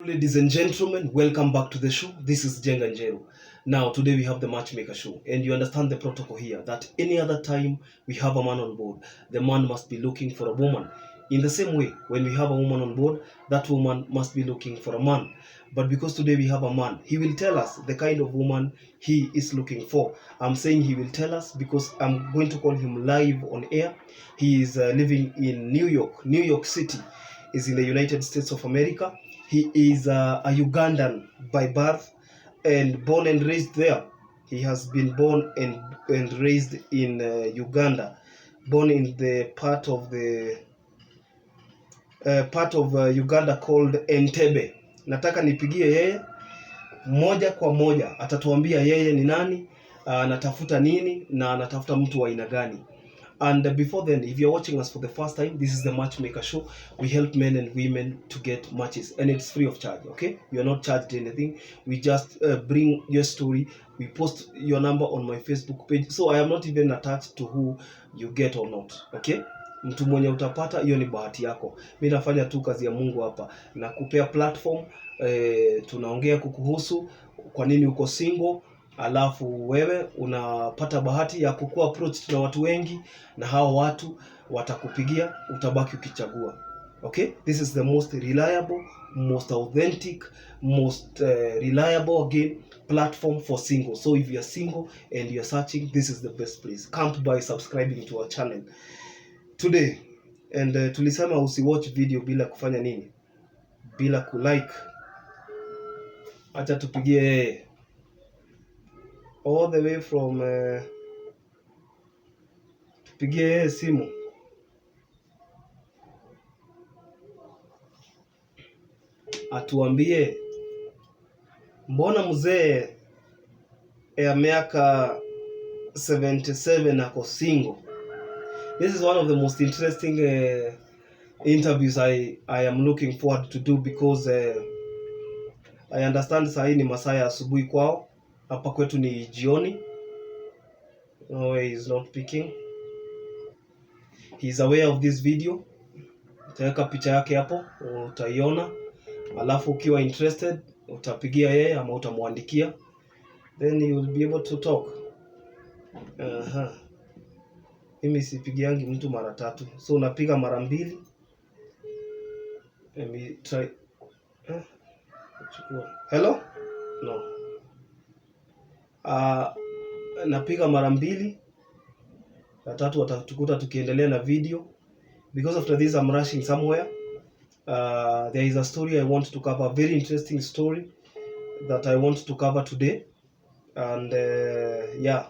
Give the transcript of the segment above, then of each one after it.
Ladies and gentlemen, welcome back to the show. This is Jenga Njero. Now, today we have the Matchmaker show, and you understand the protocol here that any other time we have a man on board, the man must be looking for a woman. In the same way, when we have a woman on board, that woman must be looking for a man. But because today we have a man, he will tell us the kind of woman he is looking for. I'm saying he will tell us because I'm going to call him live on air. He is living in New York City is in the United States of America. He is a Ugandan by birth and born and raised there. He has been born and raised in Uganda, born in the part of Uganda called Entebbe. Nataka nipigie yeye moja kwa moja, atatuambia yeye ni nani, anatafuta nini na anatafuta mtu wa aina gani. And before then, if you're watching us for the first time, this is the Matchmaker show. We help men and women to get matches, and it's free of charge. Okay, you're not charged anything. We just bring your story. We post your number on my Facebook page, so I am not even attached to who you get or not. Okay, mtu mwenye utapata hiyo ni bahati yako. Mimi nafanya tu kazi ya Mungu hapa na kupea platform. Tunaongea kukuhusu kwa nini uko single, alafu wewe unapata bahati ya kukua approach na watu wengi, na hao watu watakupigia, utabaki ukichagua. Okay, this is the most reliable, most authentic, most reliable again platform for single. So if you are single and you are searching, this is the best place. Come by subscribing to our channel today. And tulisema usiwatch video bila kufanya nini, bila kulike. Acha tupigie all the way from tupigie simu. Atuambie mbona mzee ya miaka 77 ako single. This is one of the most interesting interviews I am looking forward to do because I understand saa hii ni masaa ya asubuhi kwao, hapa kwetu ni jioni. No way, he's not picking. He's aware of this video. Utaweka picha yake hapo, utaiona. Alafu ukiwa interested, utapigia yeye ama utamwandikia. Then you will be able to talk. Mimi sipigiangi mtu mara tatu. So unapiga mara mbili. Let me try. Hello? No. Napiga mara mbili. Ya tatu watatukuta tukiendelea na video. Because after this I'm rushing somewhere. There is a story I want to cover, a very interesting story that I want to cover today. And yeah.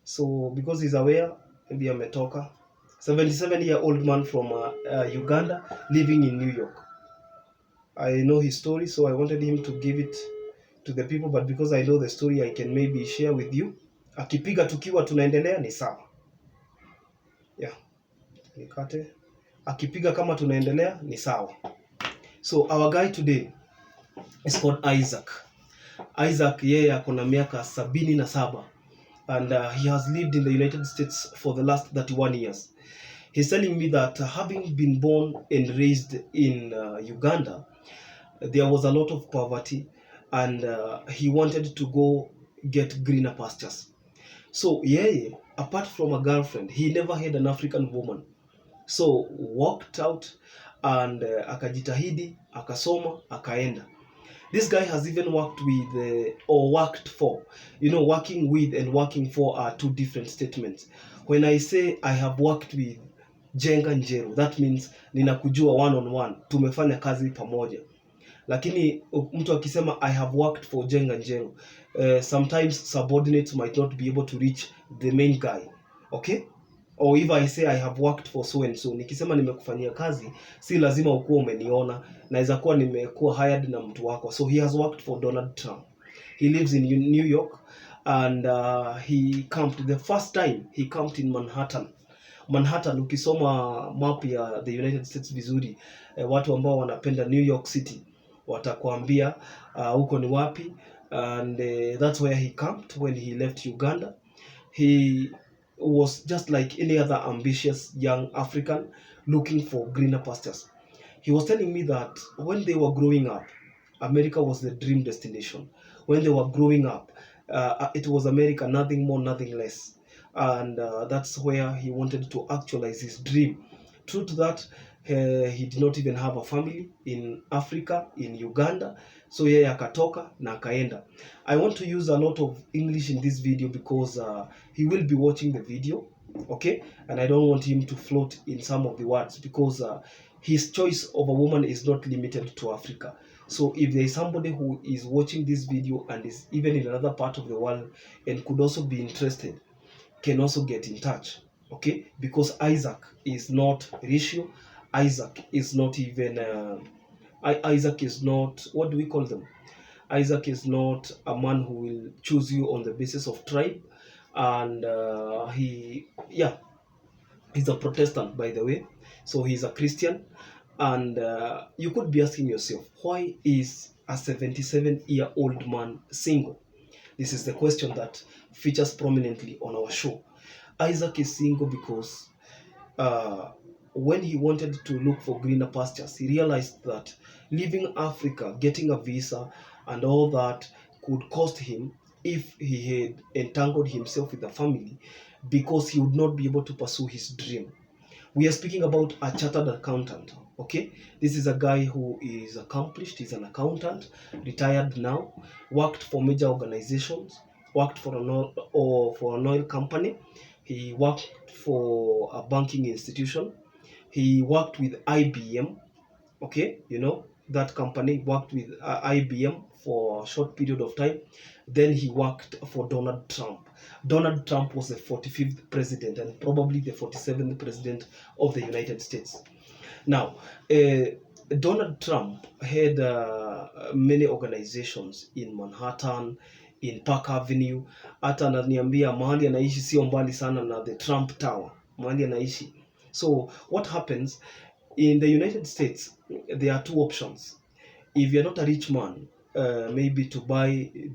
So because he's aware, maybe ametoka. 77-year-old man from Uganda living in New York. I know his story, so I wanted him to give it to the people, but because I know the story, I can maybe share with you. Akipiga tukiwa tunaendelea ni sawa. Yeah. Nikate. Akipiga kama tunaendelea ni sawa. So our guy today is called Isaac. Isaac yeye ako na miaka 77 and he has lived in the United States for the last 31 years. He's telling me that having been born and raised in Uganda, there was a lot of poverty, and he wanted to go get greener pastures. So yeye, apart from a girlfriend, he never had an African woman. So walked out and akajitahidi, akasoma, akaenda. This guy has even worked with or worked for. You know, working with and working for are two different statements. When I say I have worked with Jenga Njero, that means ninakujua one on one, tumefanya kazi pamoja. Lakini mtu akisema I have worked for Jenga Njero, sometimes subordinates might not be able to reach the main guy. Okay? Or if I say I have worked for so and so, nikisema nimekufanyia kazi, si lazima ukuwa umeniona, naweza kuwa nimekuwa hired na mtu wako. So he has worked for Donald Trump. He lives in New York and he camped the first time he camped in Manhattan. Ukisoma map ya the United States vizuri, watu ambao wanapenda New York City watakwambia huko ni wapi, and that's where he camped when he left Uganda. He was just like any other ambitious young African looking for greener pastures. He was telling me that when they were growing up, America was the dream destination. When they were growing up, it was America, nothing more, nothing less. And that's where he wanted to actualize his dream. True to that, he did not even have a family in Africa, in Uganda. So yeye akatoka na akaenda. I want to use a lot of English in this video because he will be watching the video, okay? And I don't want him to float in some of the words because his choice of a woman is not limited to Africa. So if there is somebody who is watching this video and is even in another part of the world and could also be interested, can also get in touch, okay? Because Isaac is not ratio. Isaac is not even Isaac is not, what do we call them? Isaac is not a man who will choose you on the basis of tribe. And he's a Protestant, by the way. So he's a Christian. And you could be asking yourself, why is a 77-year-old man single? This is the question that features prominently on our show. Isaac is single because when he wanted to look for greener pastures, he realized that leaving Africa, getting a visa, and all that could cost him if he had entangled himself with a family, because he would not be able to pursue his dream. We are speaking about a chartered accountant, okay? This is a guy who is accomplished. He's an accountant, retired now, worked for major organizations, worked for an oil company. He worked for a banking institution. He worked with IBM, okay? You know, that company worked with IBM for a short period of time. Then he worked for Donald Trump. Donald Trump was the 45th president and probably the 47th president of the United States. Now, Donald Trump had many organizations in Manhattan, in Park Avenue. Hata ananiambia mahali anaishi sio mbali sana na the Trump Tower, mahali anaishi. So what happens in the United States, there are two options. If you're not a rich man, maybe to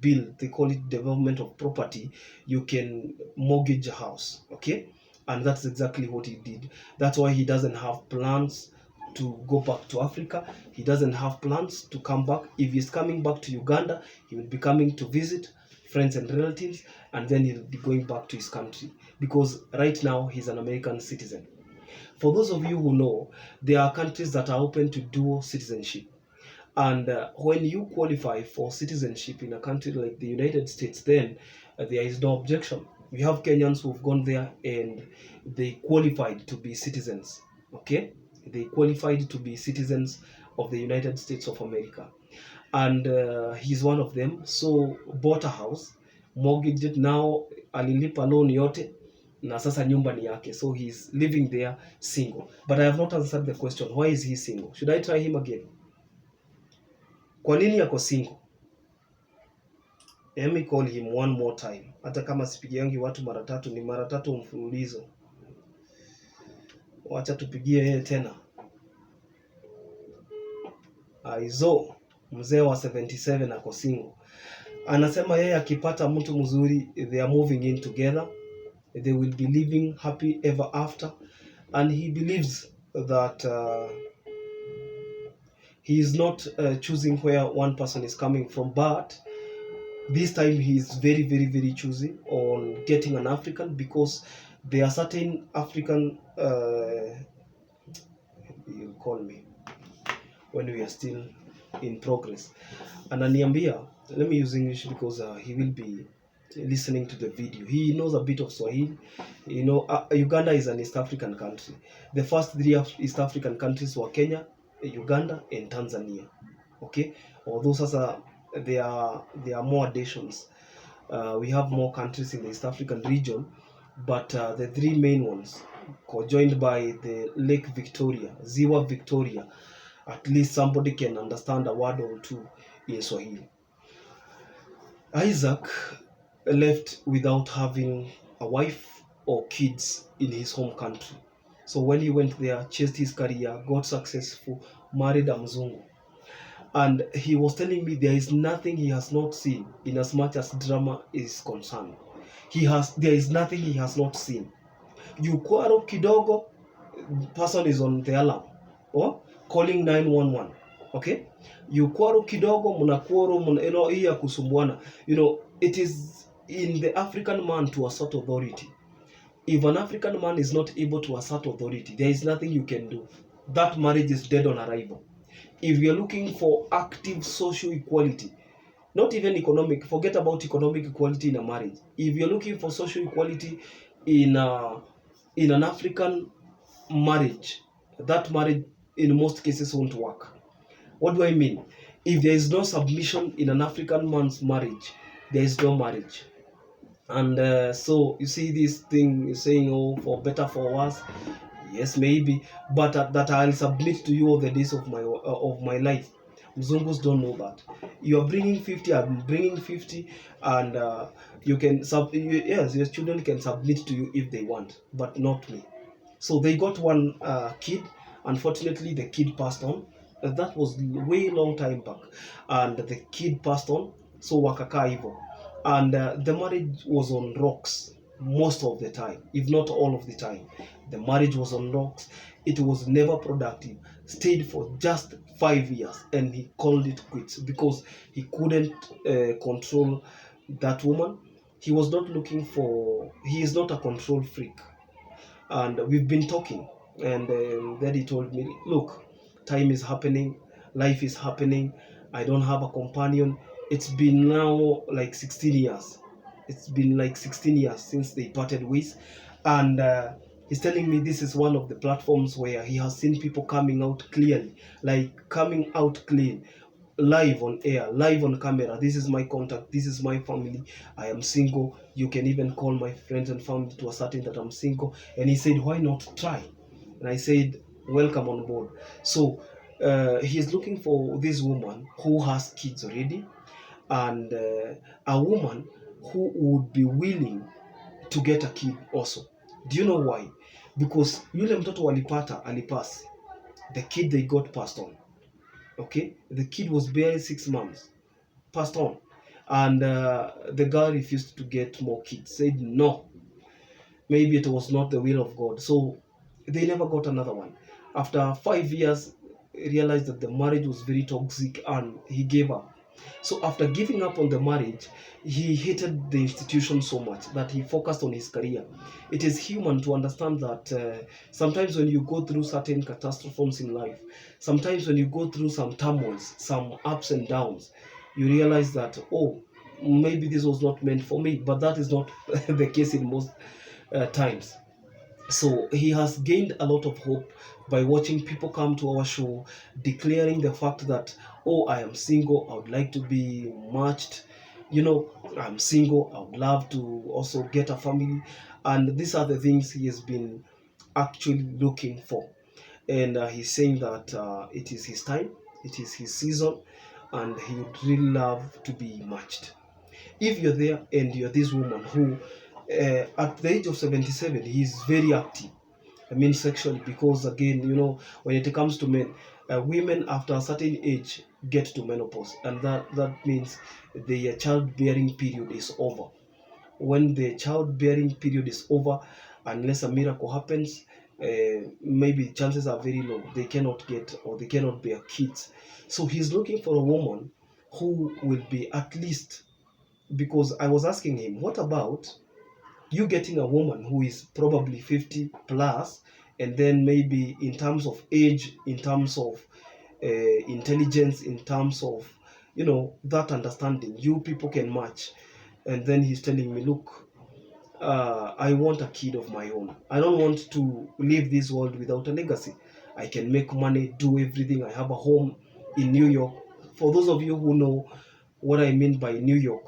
build, they call it development of property, you can mortgage a house, okay? And that's exactly what he did. That's why he doesn't have plans to go back to Africa. He doesn't have plans to come back. If he's coming back to Uganda, he will be coming to visit friends and relatives, and then he'll be going back to his country, because right now he's an American citizen. For those of you who know, there are countries that are open to dual citizenship. And when you qualify for citizenship in a country like the United States, then there is no objection. We have Kenyans who've gone there and they qualified to be citizens, okay? They qualified to be citizens of the United States of America. And he's one of them. So bought a house, mortgaged it, now alilipa loan yote, na sasa nyumba ni yake. So he's living there single. But I have not answered the question, why is he single? Should I try him again? Kwa nini yako single? Let me call him one more time. Hata kama sipigiangi watu mara tatu, ni mara tatu mfululizo. Wacha tupigie yeye tena. Aizo, mzee wa 77 ako single. Anasema yeye akipata mtu mzuri, they are moving in together. They will be living happy ever after. And he believes that he is not choosing where one person is coming from, but this time he is very, very, very choosy on getting an African, because there are certain African, you'll call me when we are still in progress. Ananiambia, let me use English because he will be listening to the video. He knows a bit of Swahili. You know, Uganda is an East African country. The first three East African countries were Kenya, Uganda, and Tanzania. Okay, although sasa there are more additions. We have more countries in the East African region, but the three main ones, joined by the Lake Victoria, Ziwa Victoria. At least somebody can understand a word or two in Swahili. Isaac left without having a wife or kids in his home country. So when he went there, chased his career, got successful, married a mzungu. And he was telling me there is nothing he has not seen in as much as drama is concerned. There is nothing he has not seen. You quarrel kidogo, person is on the alarm or calling 911. Okay, you quarrel kidogo, mna quarrel, you know, hii ya kusumbuana, you know, it is in the African man to assert authority. If an African man is not able to assert authority, there is nothing you can do. That marriage is dead on arrival. If you're looking for active social equality, not even economic, forget about economic equality in a marriage. If you're looking for social equality in an African marriage, that marriage in most cases won't work. What do I mean? If there is no submission in an African man's marriage, there is no marriage. And so you see this thing you're saying, oh, for better, for worse. Yes, maybe, but that I'll submit to you all the days of my life. Mzungus don't know that. You're bringing 50, I'm bringing 50, and you can yes, your children can submit to you if they want, but not me. So they got one kid. Unfortunately, the kid passed on. That was way long time back, and the kid passed on. So wakakaa hivyo, and the marriage was on rocks most of the time, if not all of the time. The marriage was on rocks. It was never productive. Stayed for just 5 years, and he called it quits because he couldn't control that woman. He was not looking for. He is not a control freak, and we've been talking, and then he told me, look, time is happening, life is happening, I don't have a companion. It's been now like 16 years. It's been like 16 years since they parted ways, and he's telling me this is one of the platforms where he has seen people coming out clearly, like coming out clean, live on air, live on camera. This is my contact, this is my family, I am single. You can even call my friends and family to ascertain that I'm single. And he said, why not try? And I said, welcome on board. So he's looking for this woman who has kids already, and a woman who would be willing to get a kid also. Do you know why? Because yule mtoto walipata alipass, the kid they got passed on. Okay, the kid was barely 6 months, passed on, and the girl refused to get more kids, said no, maybe it was not the will of God. So they never got another one. After 5 years, realized that the marriage was very toxic, and he gave up. So after giving up on the marriage, he hated the institution so much that he focused on his career. It is human to understand that sometimes when you go through certain catastrophes in life, sometimes when you go through some turmoils, some ups and downs, you realize that, oh, maybe this was not meant for me. But that is not the case in most times. So he has gained a lot of hope by watching people come to our show declaring the fact that, oh, I am single, I would like to be matched, you know, I'm single, I would love to also get a family. And these are the things he has been actually looking for. And he's saying that it is his time, it is his season, and he would really love to be matched. If you're there and you're this woman who at the age of 77, he's very active, I mean sexually, because again, you know, when it comes to men, women after a certain age get to menopause, and that means the childbearing period is over. When the childbearing period is over, unless a miracle happens, maybe chances are very low they cannot get, or they cannot bear kids. So he's looking for a woman who will be at least, because I was asking him, what about you getting a woman who is probably 50 plus, and then maybe in terms of age, in terms of intelligence, in terms of, you know, that understanding, you people can match. And then he's telling me, look, I want a kid of my own. I don't want to leave this world without a legacy. I can make money, do everything. I have a home in New York. For those of you who know what I mean by New York,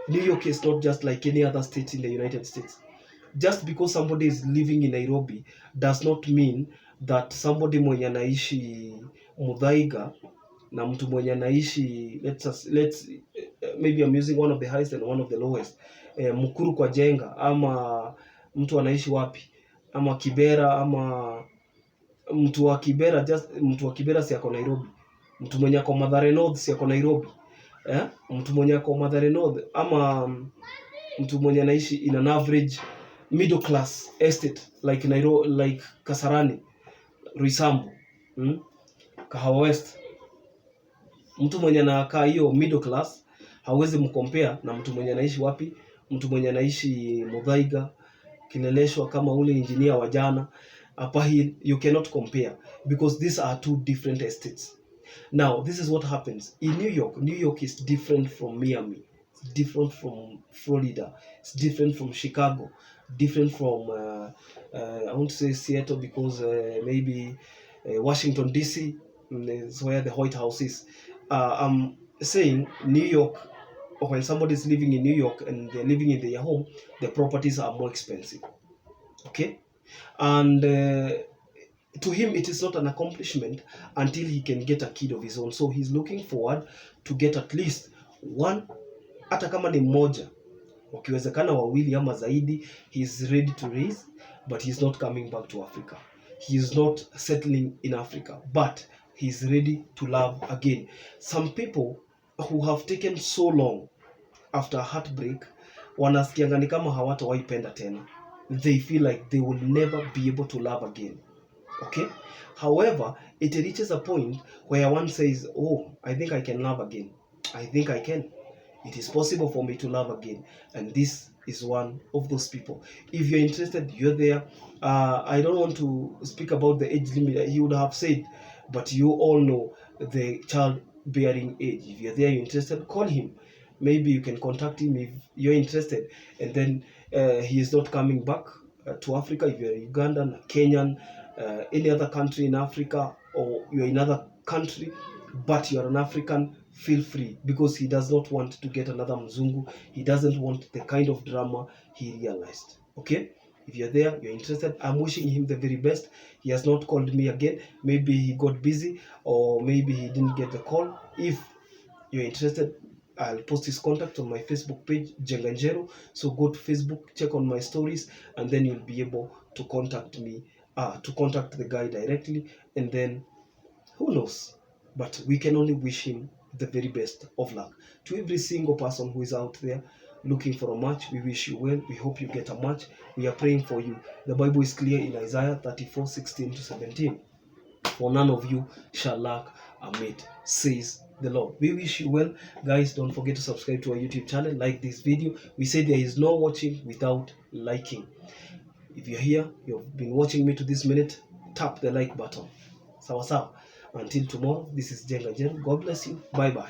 New York is not just like any other state in the United States. Just because somebody is living in Nairobi does not mean that somebody mwenye anaishi Muthaiga na mtu mwenye anaishi, let's maybe I'm using one of the highest and one of the lowest, Mukuru kwa Jenga, ama mtu anaishi wapi, ama Kibera, ama mtu wa Kibera, just mtu wa Kibera si ako Nairobi, mtu mwenye ako Mathare North si ako Nairobi, mtu mwenye ako Mathare North, ama mtu mwenye anaishi in an average middle class estate like Nairobi, like Kasarani, Roysambu, Kahawa West, Mtu mwenye anakaa hiyo middle class hawezi mkompare na mtu mwenye anaishi wapi? Mtu mwenye anaishi Muthaiga, Kileleshwa, kama ule engineer wa jana hapa. You cannot compare because these are two different estates. Now this is what happens in New York. New York is different from Miami, it's different from Florida, it's different from Chicago, different from I won't say Seattle because maybe Washington DC is where the White House is. I'm saying New York, when somebody is living in New York and they're living in their home, the properties are more expensive. Okay? And to him, it is not an accomplishment until he can get a kid of his own. So he's looking forward to get at least one, hata kama ni mmoja, wakiwezekana wawili ama zaidi. He's ready to raise, but he's not coming back to Africa. He is not settling in Africa, but he's ready to love again. Some people who have taken so long after heartbreak, wanasikianga ni kama hawatawahi penda tena. They feel like they will never be able to love again. Okay? However, it reaches a point where one says, oh, I think I can love again. I think I can. It is possible for me to love again. And this is one of those people. If you're interested, you're there. I don't want to speak about the age limit. He would have said, but you all know the childbearing age. If you're there, you're interested, call him. Maybe you can contact him if you're interested. And then he is not coming back to Africa. If you're Ugandan, Kenyan, any other country in Africa, or you're in another country, but you're an African, feel free, because he does not want to get another Mzungu. He doesn't want the kind of drama he realized. Okay? If you're there, you're interested, I'm wishing him the very best. He has not called me again. Maybe he got busy, or maybe he didn't get the call. If you're interested, I'll post his contact on my Facebook page, Jenganjero. So go to Facebook, check on my stories, and then you'll be able to contact me, to contact the guy directly, and then who knows? But we can only wish him the very best of luck. To every single person who is out there looking for a match, we wish you well. We hope you get a match. We are praying for you. The Bible is clear in Isaiah 34:16-17. For none of you shall lack a mate, says the Lord. We wish you well. Guys, don't forget to subscribe to our YouTube channel. Like this video. We say there is no watching without liking. If you're here, you've been watching me to this minute, tap the like button. Sawa sawa. Until tomorrow, this is Jenga Jen. God bless you. Bye bye.